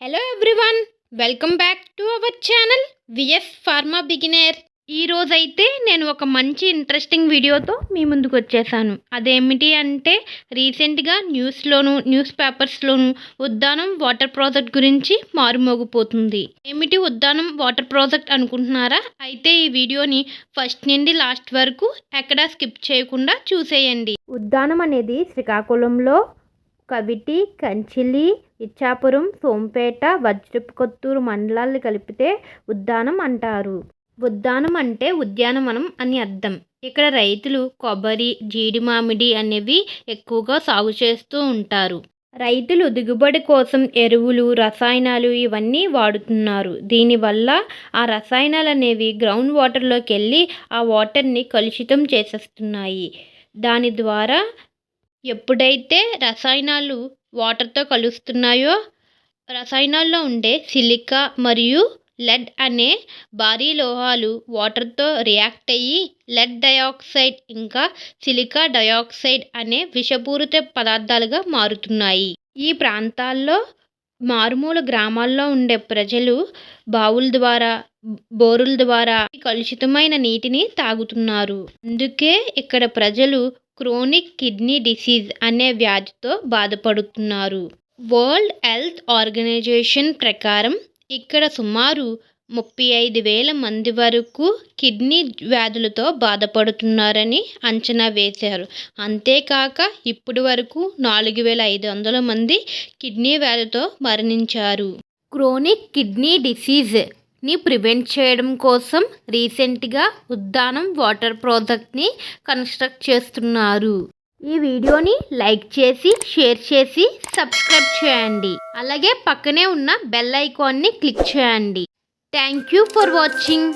Hello everyone, welcome back to our channel VS pharma beginner. ఈరోజైతే నేను ఒక మంచి ఇంట్రెస్టింగ్ వీడియోతో మీ ముందుకు వచ్చేసాను. అదేమిటి అంటే రీసెంట్గా న్యూస్ పేపర్స్లోను ఉద్దానం వాటర్ ప్రాజెక్ట్ గురించి మారుమోగిపోతుంది. ఏమిటి ఉద్దానం వాటర్ ప్రాజెక్ట్ అనుకుంటున్నారా? అయితే ఈ వీడియోని ఫస్ట్ నుండి లాస్ట్ వరకు ఎక్కడా స్కిప్ చేయకుండా చూసేయండి. ఉద్దానం అనేది శ్రీకాకుళంలో కవిటి, కంచిలి, ఇచ్చాపురం, సోంపేట, వజ్రపుకొత్తూరు మండలాలు కలిపితే ఉద్దానం అంటారు. ఉద్దానం అంటే ఉద్యానవనం అని అర్థం. ఇక్కడ రైతులు కొబ్బరి, జీడి మామిడి అనేవి ఎక్కువగా సాగు చేస్తూ ఉంటారు. రైతులు దిగుబడి కోసం ఎరువులు, రసాయనాలు ఇవన్నీ వాడుతున్నారు. దీనివల్ల ఆ రసాయనాలు అనేవి గ్రౌండ్ వాటర్లోకి వెళ్ళి ఆ వాటర్ని కలుషితం చేసేస్తున్నాయి. దాని ద్వారా ఎప్పుడైతే రసాయనాలు వాటర్తో కలుస్తున్నాయో రసాయనాల్లో ఉండే సిలికా మరియు లెడ్ అనే భారీ లోహాలు వాటర్తో రియాక్ట్ అయ్యి లెడ్ డయాక్సైడ్ ఇంకా సిలికా డయాక్సైడ్ అనే విషపూరిత పదార్థాలుగా మారుతున్నాయి. ఈ ప్రాంతాల్లో మారుమూల గ్రామాల్లో ఉండే ప్రజలు బావుల ద్వారా, బోరుల ద్వారా కలుషితమైన నీటిని తాగుతున్నారు. అందుకే ఇక్కడ ప్రజలు క్రోనిక్ కిడ్నీ డిసీజ్ అనే వ్యాధితో బాధపడుతున్నారు. వరల్డ్ హెల్త్ ఆర్గనైజేషన్ ప్రకారం ఇక్కడ సుమారు 35,000 మంది వరకు కిడ్నీ వ్యాధులతో బాధపడుతున్నారని అంచనా వేశారు. అంతేకాక ఇప్పటి వరకు 4,500 మంది కిడ్నీ వ్యాధితో మరణించారు. క్రోనిక్ కిడ్నీ డిసీజ్ని ప్రివెంట్ చేయడం కోసం రీసెంట్గా ఉద్దానం వాటర్ ప్రాజెక్ట్ని కన్స్ట్రక్ట్ చేస్తున్నారు. ఈ వీడియోని లైక్ చేసి, షేర్ చేసి, సబ్స్క్రైబ్ చేయండి. అలాగే పక్కనే ఉన్న బెల్ ఐకాన్ని క్లిక్ చేయండి. Thank you for watching.